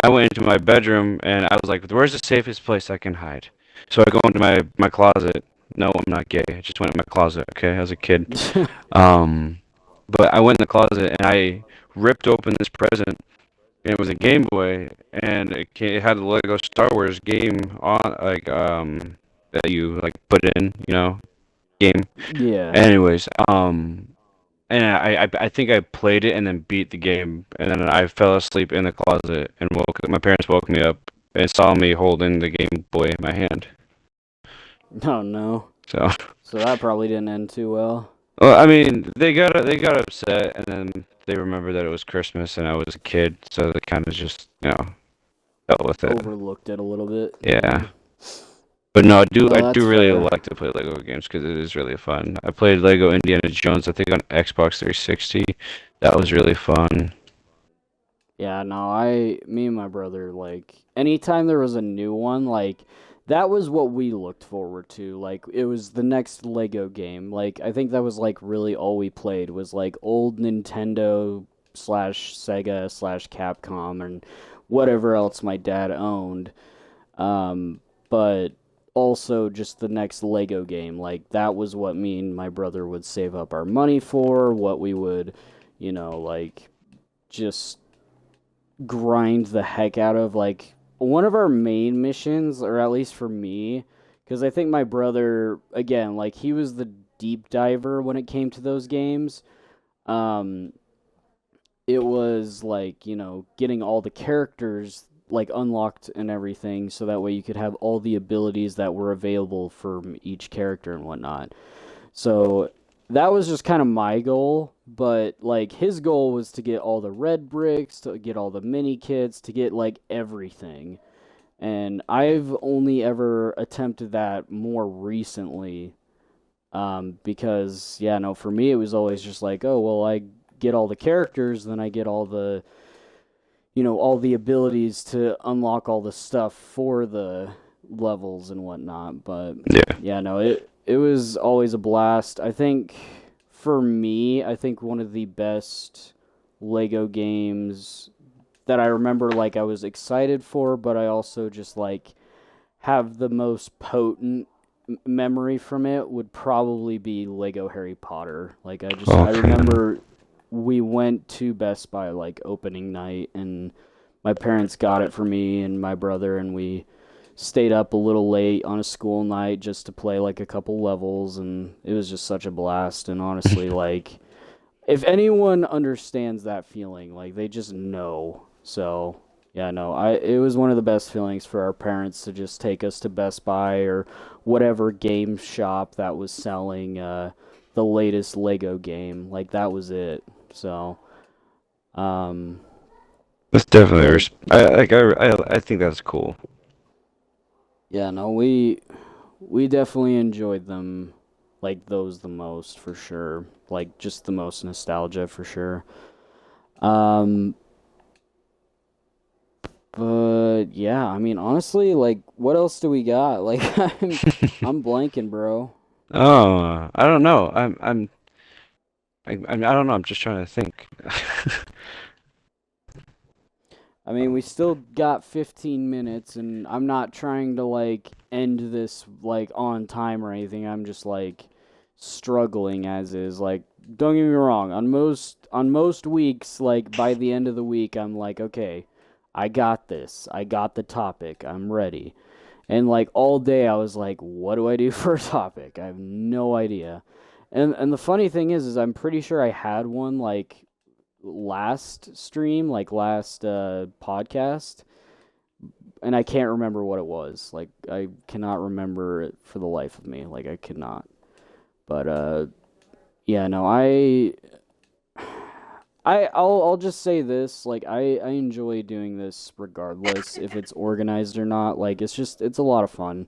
I went into my bedroom and I was like, "Where's the safest place I can hide?" So I go into my closet. No, I'm not gay. I just went in my closet. Okay, as a kid. Um, but I went in the closet and I ripped open this present and it was a Game Boy, and it had the Lego Star Wars game on, like that you like put in, game. Yeah. Anyways, and I think I played it and then beat the game, and then I fell asleep in the closet and woke. My parents woke me up and saw me holding the Game Boy in my hand. Oh no. So, So that probably didn't end too well. well, I mean, they got upset, and then they remembered that it was Christmas and I was a kid, so they kind of just dealt with it. Overlooked it a little bit. Yeah. Yeah. But no, No, I that's do really fair. like to play Lego games because it is really fun. I played Lego Indiana Jones, I think on Xbox 360. That was really fun. Yeah, no, me and my brother, like, anytime there was a new one, like, that was what we looked forward to. Like, it was the next Lego game. Like, I think that was, like, really all we played was, like, old Nintendo slash Sega slash Capcom and whatever else my dad owned. But also just the next Lego game. Like, that was what me and my brother would save up our money for, what we would, like, just grind the heck out of. Like one of our main missions, or at least for me, because I think my brother, again, like he was the deep diver when it came to those games. um it was like, getting all the characters like unlocked and everything, so that way you could have all the abilities that were available for each character and whatnot. So that was just kind of my goal, but like his goal was to get all the red bricks, to get all the mini kits, to get like everything. And I've only ever attempted that more recently, because yeah, no, for me it was always just like, oh well, I get all the characters, then I get all the all the abilities to unlock all the stuff for the levels and whatnot. But Yeah. yeah, no, it was always a blast. I think for me, I think one of the best Lego games that I remember like I was excited for, but I also just like have the most potent memory from it would probably be Lego Harry Potter. Like I Okay. remember we went to Best Buy like opening night, and my parents got it for me and my brother, and we stayed up a little late on a school night just to play like a couple levels, and it was just such a blast. And honestly, like if anyone understands that feeling, like they just know. So yeah, no, I it was one of the best feelings for our parents to just take us to Best Buy or whatever game shop that was selling the latest Lego game. Like that was it. So um That's definitely but I think that's cool. yeah, no, we definitely enjoyed them, like those the most for sure. Like just the most nostalgia for sure. Um But yeah, I mean, honestly, like, what else do we got? Like, I'm blanking, bro. Oh, I don't know. I don't know. I'm just trying to think. I mean, we still got 15 minutes, and I'm not trying to like end this like on time or anything. I'm just like struggling as is. Like, don't get me wrong. On most weeks, like by the end of the week, I'm like, okay, I got this. I got the topic. I'm ready. And like all day I was like, what do I do for a topic? I have no idea. And the funny thing is I'm pretty sure I had one like last stream, like last podcast, and I can't remember what it was. Like I cannot remember it for the life of me. Like I could not. But yeah, no, I'll just say this, like I enjoy doing this regardless if it's organized or not. Like it's a lot of fun.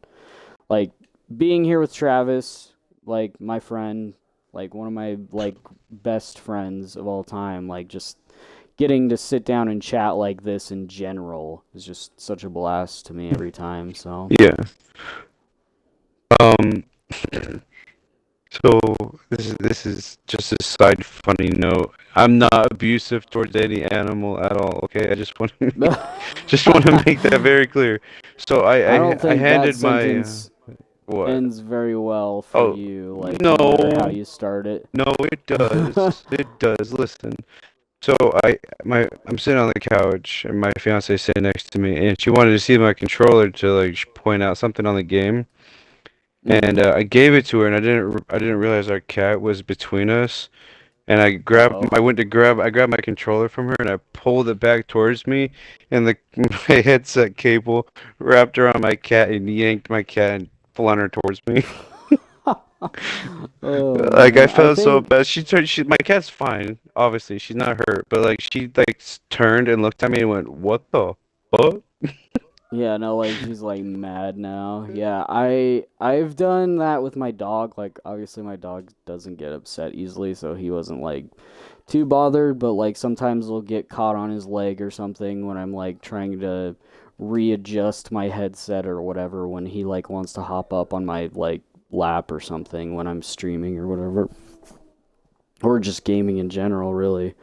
Like being here with Travis, like my friend, like one of my like best friends of all time, like just getting to sit down and chat like this in general is just such a blast to me every time. So, Yeah. Um. So this is just a side funny note. I'm not abusive towards any animal at all. Okay, I just want to just want to make that very clear. So I don't I think that handed my sentence what? ends very well for Oh you, like no, no matter how you start it. no, it does. It does. Listen. So I'm sitting on the couch and my fiance is sitting next to me and she wanted to see my controller to like point out something on the game. And Mhm. I gave it to her, and I didn't realize our cat was between us. And Uh-oh. I grabbed my controller from her, and I pulled it back towards me, and the my headset cable wrapped around my cat and yanked my cat and flung her towards me. Oh Like I man, I felt so think bad. My cat's fine, obviously she's not hurt, but like she like turned and looked at me and went, "What the fuck?" yeah, no, like she's like mad now. Yeah, I've done that with my dog. Like obviously my dog doesn't get upset easily, so he wasn't like too bothered, but like sometimes he'll get caught on his leg or something when I'm like trying to readjust my headset or whatever when he like wants to hop up on my like lap or something when I'm streaming or whatever, or just gaming in general really.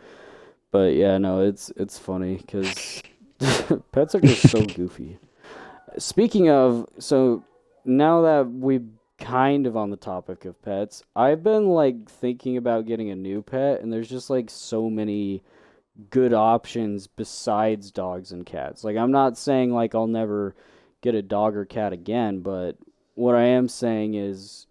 But yeah, no, it's funny cuz pets are just so goofy. Speaking of, so now that we're kind of on the topic of pets, I've been like thinking about getting a new pet, and there's just like so many good options besides dogs and cats. Like, I'm not saying like I'll never get a dog or cat again, but what I am saying is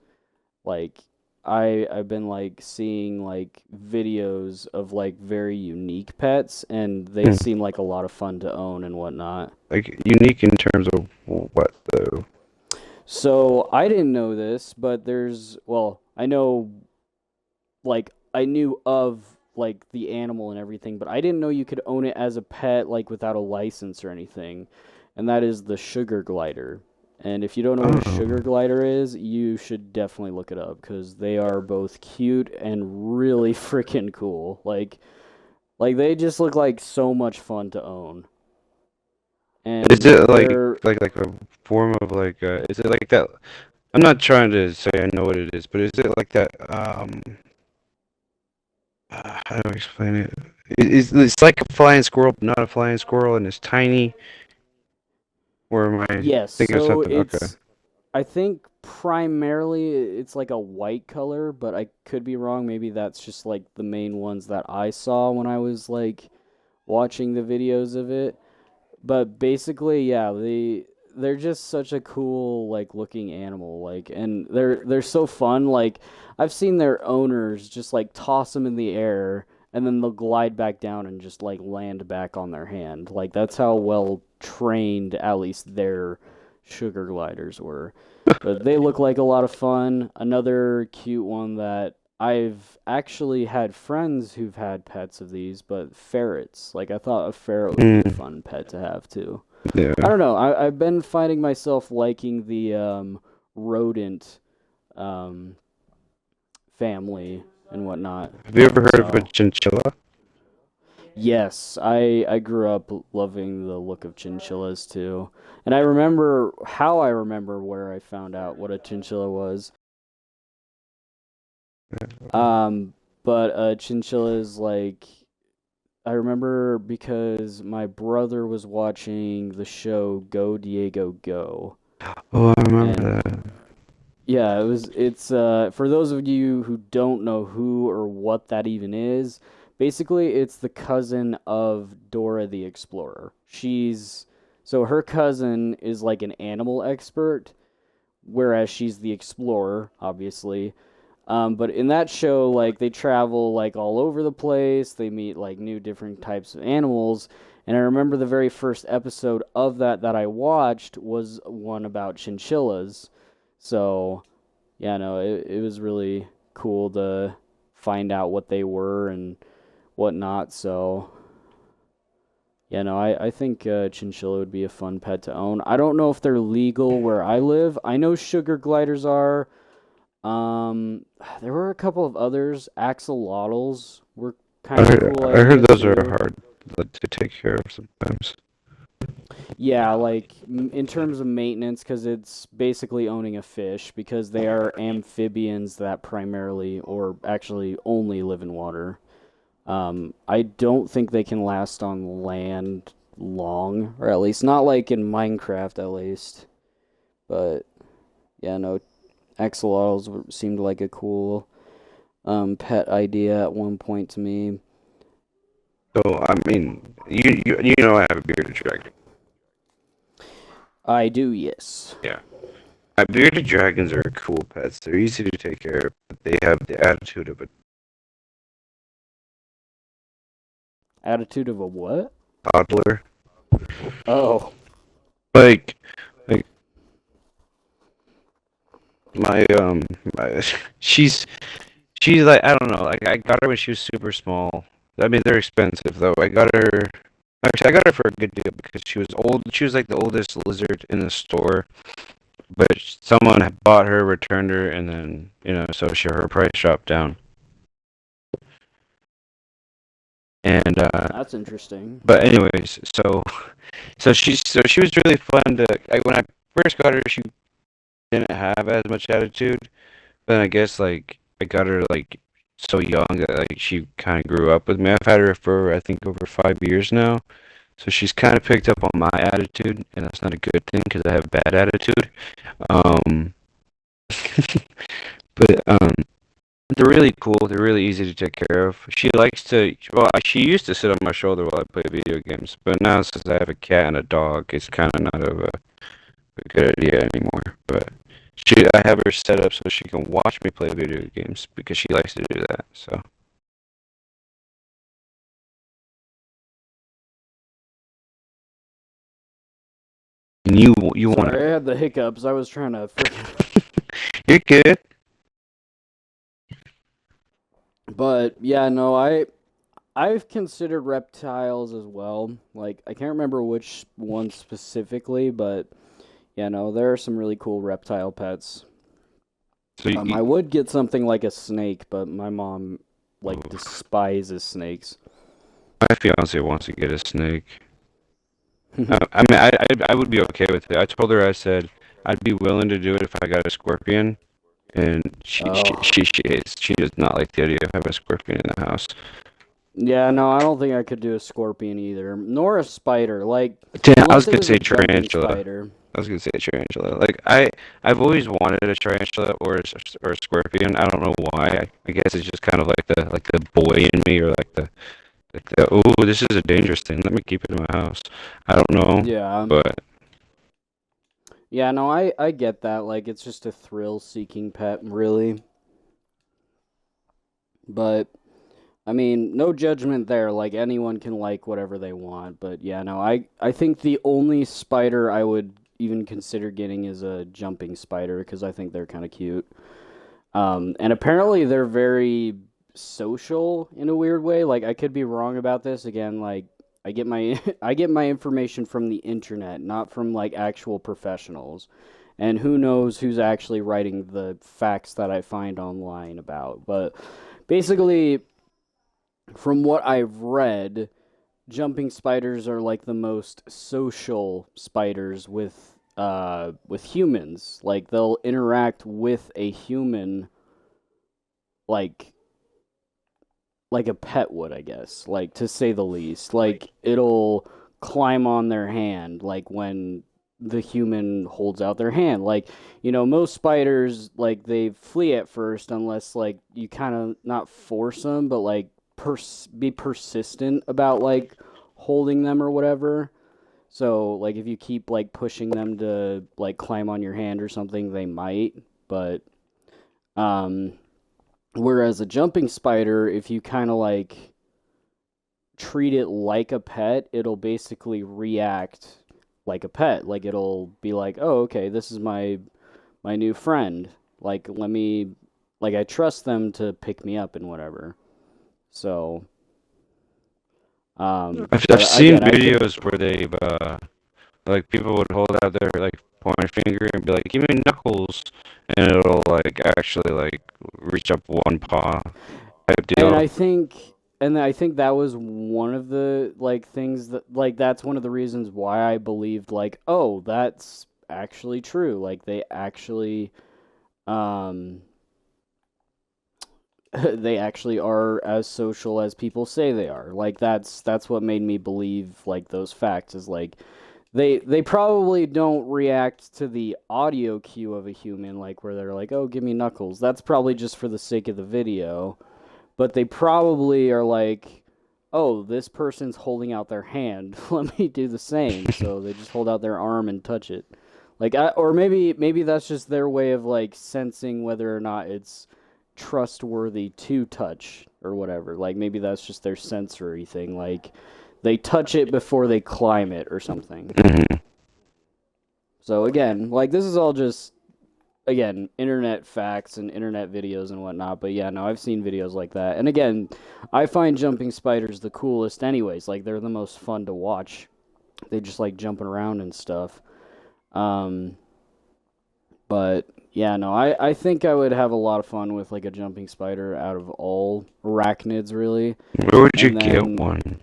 like I've been like seeing like videos of like very unique pets, and they Hmm. seem like a lot of fun to own and whatnot. Like unique in terms of what though? So I didn't know this, but there's, well, I know, like, I knew of like the animal and everything, but I didn't know you could own it as a pet like without a license or anything. And that is the sugar glider. And if you don't know what a sugar Oh, glider is, you should definitely look it up because they are both cute and really freaking cool. Like they just look like so much fun to own. is And it they're like a form of like is it like that? I'm not trying to say I know what it is, but is it like that? How do I explain it? It's like a flying squirrel, but not a flying squirrel, and it's tiny. Or am I yes, thinking of so something? Okay. it's, I think primarily it's like a white color, but I could be wrong. Maybe that's just like the main ones that I saw when I was like watching the videos of it. But basically, yeah, they're just such a cool like looking animal, like, and they're so fun. Like I've seen their owners just like toss them in the air and then they'll glide back down and just like land back on their hand. Like that's how well trained at least their sugar gliders were. But they look like a lot of fun. Another cute one that I've actually had friends who've had pets of these, but ferrets. Like I thought a ferret would be a Mm, fun pet to have too. I yeah. don't know. I've been finding myself liking the rodent um, family and whatnot. Have you ever heard of a So chinchilla? yes, I grew up loving the look of chinchillas too, and I remember how I remember where I found out what a chinchilla was. Um, but chinchillas, like, I remember because my brother was watching the show Go Diego Go, Oh, I and remember that. yeah, it's for those of you who don't know who or what that even is, basically it's the cousin of Dora the Explorer. So her cousin is like an animal expert, whereas she's the explorer, obviously. But in that show, like they travel like all over the place. They meet like new different types of animals. And I remember the very first episode of that I watched was one about chinchillas. So yeah, no, it was really cool to find out what they were and whatnot. So yeah, no, I think chinchilla would be a fun pet to own. I don't know if they're legal where I live. I know sugar gliders are. There were a couple of others. Axolotls were kind of a cool I heard idea those are too. hard to take care of sometimes. Yeah, like in terms of maintenance, because it's basically owning a fish, because they are amphibians that primarily, or actually only live in water. I don't think they can last on land long, or at least not like in Minecraft, at least. But yeah, no, axolotls seemed like a cool pet idea at one point to me. So I mean, you know I have a bearded dragon. I do, yes. Yeah. Bearded dragons are cool pets. They're easy to take care of, but they have the attitude of a Attitude of a what? toddler. Oh, Like, like my my, she's she's like I don't know. Like I got her when she was super small. I mean they're expensive though. I got her. Actually, I got her for a good deal because she was old. She was like the oldest lizard in the store, but someone had bought her, returned her, and then so her price dropped down. And that's interesting. but anyways, so she was really fun to. Like when I first got her, she didn't have as much attitude. But I guess like I got her like so young that like she kind of grew up with me. I've had her for I think over 5 years now. So she's kind of picked up on my attitude, and that's not a good thing because I have bad attitude. Um, but they're really cool. They're really easy to take care of. She likes to. Well, she used to sit on my shoulder while I play video games, but now since I have a cat and a dog, it's kind of not of a good idea anymore. But I have her set up so she can watch me play video games because she likes to do that. So and you want Sorry, I to. had the hiccups. I was trying to freaking. You're good. But yeah, no, I've considered reptiles as well. Like I can't remember which one specifically, but yeah, no, there are some really cool reptile pets. So I would get something like a snake, but my mom like oof. despises snakes. My fiance wants to get a snake. I mean, I would be okay with it. I told her I said I'd be willing to do it if I got a scorpion, and Oh. she does not like the idea of having a scorpion in the house. Yeah, no, I don't think I could do a scorpion either, nor a spider. Like, I was unless it gonna was say a jumping tarantula. spider. I was gonna say tarantula. Like I've always wanted a tarantula or a scorpion. I don't know why. I guess it's just kind of like the boy in me, or like the oh, this is a dangerous thing. Let me keep it in my house. I don't know, Yeah, but yeah, no, I get that. Like, it's just a thrill-seeking pet, really. But I mean, no judgment there. Like, anyone can like whatever they want. But yeah, no, I think the only spider I would even consider getting is a jumping spider because I think they're kind of cute. And apparently they're very social in a weird way. Like I could be wrong about this. Again, like I get my I get my information from the internet, not from like actual professionals. And who knows who's actually writing the facts that I find online about. But basically, from what I've read, jumping spiders are like the most social spiders with humans. Like they'll interact with a human like like a pet would, I guess, like to say the least. Like it'll climb on their hand, like when the human holds out their hand. Like, most spiders, like they flee at first unless like you kind of not force them, but like be persistent about like holding them or whatever. So, like if you keep like pushing them to like climb on your hand or something, they might, but um whereas a jumping spider, if you kind of like treat it like a pet, it'll basically react like a pet. Like it'll be like, "Oh, okay, this is my new friend. Like let me like I trust them to pick me up and whatever." So, I've but seen again, I could. videos where they've like people would hold out their like pointer finger and be like, "Give me knuckles," and it'll like actually like reach up one paw type And deal. I think that was one of the like things that like that's one of the reasons why I believed like, "Oh, that's actually true." Like they actually um they actually are as social as people say they are. Like that's what made me believe like those facts is like they probably don't react to the audio cue of a human like where they're like, "Oh, give me knuckles." That's probably just for the sake of the video, but they probably are like, "Oh, this person's holding out their hand. Let me do the same." So they just hold out their arm and touch it. Like or maybe that's just their way of like sensing whether or not it's trustworthy to touch or whatever. Like maybe that's just their sensory thing. Like they touch it before they climb it or something. Hmm. So again, like this is all just again internet facts and internet videos and whatnot. But yeah, no, I've seen videos like that. And again, I find jumping spiders the coolest, anyways. Like they're the most fun to watch. They just like jumping around and stuff. Um, but yeah, no, I think I would have a lot of fun with like a jumping spider out of all arachnids, really. Where would you And get then, one?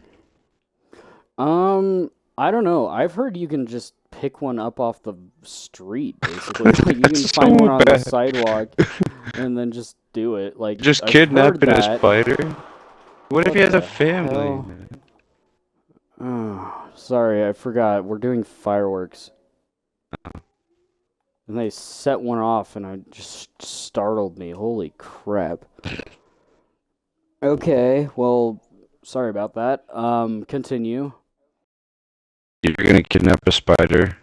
I don't know. I've heard you can just pick one up off the street, basically. Like you can That's find so one on the bad. sidewalk and then just do it. Like Just I've heard kidnapping a that. spider? What if he What has a the family? hell? Oh, sorry, I forgot. We're doing fireworks. And they set one off and it just startled me. Holy crap. Okay, well, sorry about that. Continue. You're gonna kidnap a spider?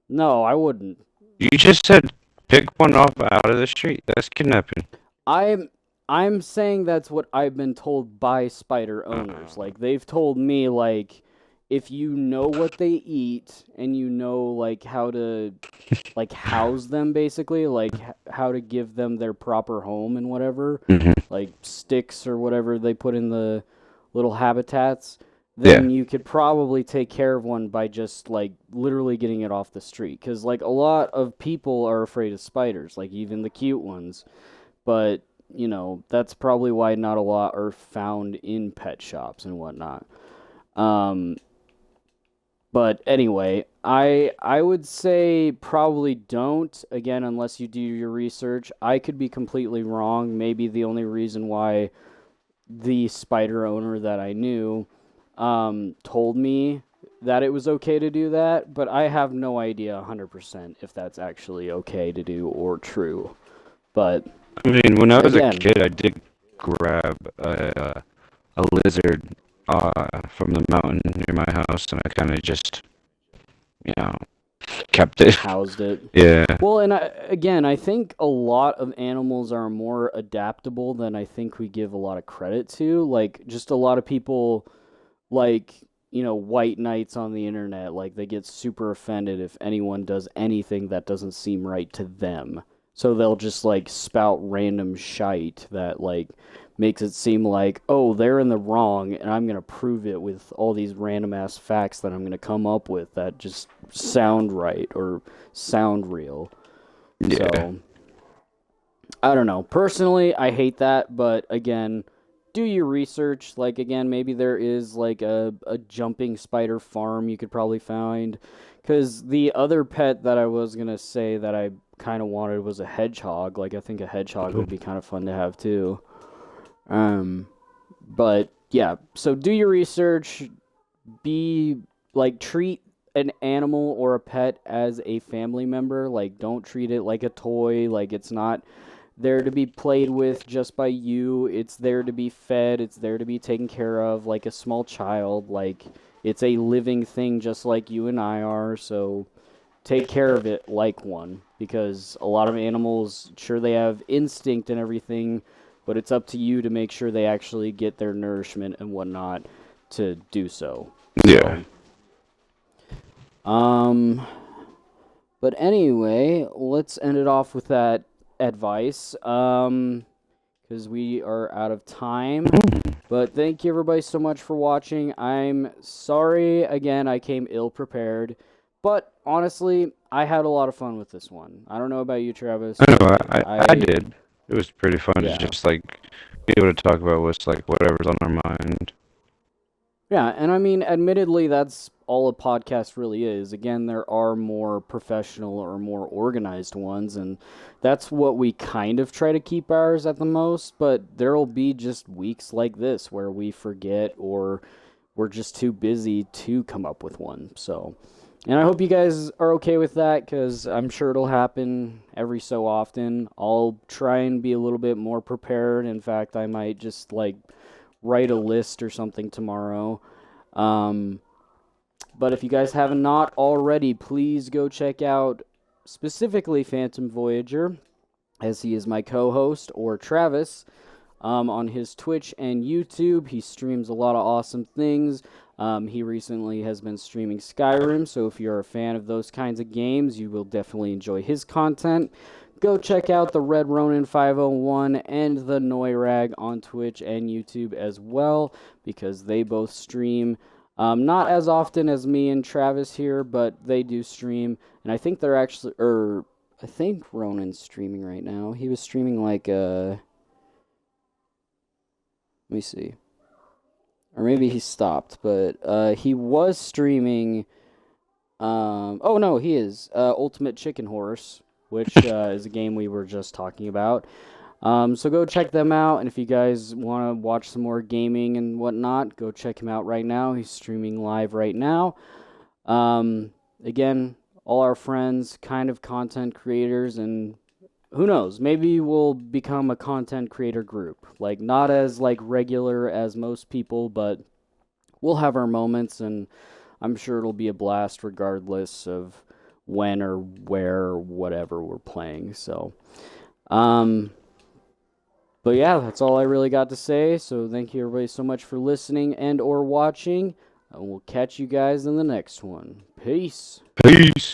No, I wouldn't. You just said pick one off out of the street. That's kidnapping. I'm I'm saying that's what I've been told by spider owners. Uh, Like they've told me like if you know what they eat and you know like how to like house them basically, like how to give them their proper home and whatever, mhm. like sticks or whatever they put in the little habitats, Yeah. then you could probably take care of one by just like literally getting it off the street. Because like a lot of people are afraid of spiders, like even the cute ones. But that's probably why not a lot are found in pet shops and whatnot. Um, but anyway, I would say probably don't, again, unless you do your research. I could be completely wrong. Maybe the only reason why the spider owner that I knew told me that it was okay to do that, but I have no idea 100% if that's actually okay to do or true. But I mean, when I was a again, kid, I did grab a lizard from the mountain near my house, and I kind of just, you know, kept it. housed it. Yeah. Well, and again, I think a lot of animals are more adaptable than I think we give a lot of credit to. Like, just a lot of people, like, white knights on the internet, like, they get super offended if anyone does anything that doesn't seem right to them. So they'll just, like, spout random shite that, like, makes it seem like, oh, they're in the wrong, and I'm going to prove it with all these random ass facts that I'm going to come up with that just sound right or sound real. Yeah. So, I don't know. Personally, I hate that, but again, do your research. Like, again, maybe there is like a jumping spider farm you could probably find. Because the other pet that I was going to say that I kind of wanted was a hedgehog. Like, I think a hedgehog Oh. would be kind of fun to have too. Um, but yeah, so do your research. Be like, treat an animal or a pet as a family member. Like, don't treat it like a toy. Like, it's not there to be played with just by you. It's there to be fed. It's there to be taken care of like a small child. Like, it's a living thing just like you and I are. So take care of it like one, because a lot of animals, sure, they have instinct and everything, but it's up to you to make sure they actually get their nourishment and whatnot to do so. Yeah. So, um, but anyway, let's end it off with that advice. Because we are out of time. But thank you everybody so much for watching. I'm sorry again I came ill prepared, but honestly, I had a lot of fun with this one. I don't know about you, Travis, I know. but I did. It was pretty fun to yeah. just like be able to talk about what's like whatever's on our mind. Yeah, and I mean, admittedly, that's all a podcast really is. Again, there are more professional or more organized ones, and that's what we kind of try to keep ours at the most, but there'll be just weeks like this where we forget or we're just too busy to come up with one. So, and I hope you guys are okay with that because I'm sure it'll happen every so often. I'll try and be a little bit more prepared. In fact, I might just like write a list or something tomorrow. Um, but if you guys have not already, please go check out specifically Phantom Voyager, as he is my co-host, or Travis, on his Twitch and YouTube. He streams a lot of awesome things. He recently has been streaming Skyrim, so if you're a fan of those kinds of games, you will definitely enjoy his content. Go check out the Red Ronin 501 and the Noirag on Twitch and YouTube as well, because they both stream. Not as often as me and Travis here, but they do stream. And I think they're actually, I think Ronin's streaming right now. He was streaming like, let me see. Or maybe he stopped, but he was streaming, oh no, he is, Ultimate Chicken Horse, which is a game we were just talking about. So go check them out, and if you guys want to watch some more gaming and whatnot, go check him out right now. He's streaming live right now. Again, all our friends, kind of content creators, and who knows, maybe we'll become a content creator group. Like, not as like regular as most people, but we'll have our moments, and I'm sure it'll be a blast regardless of when or where or whatever we're playing. So, but yeah, that's all I really got to say. So thank you everybody so much for listening and or watching. And we'll catch you guys in the next one. Peace. Peace.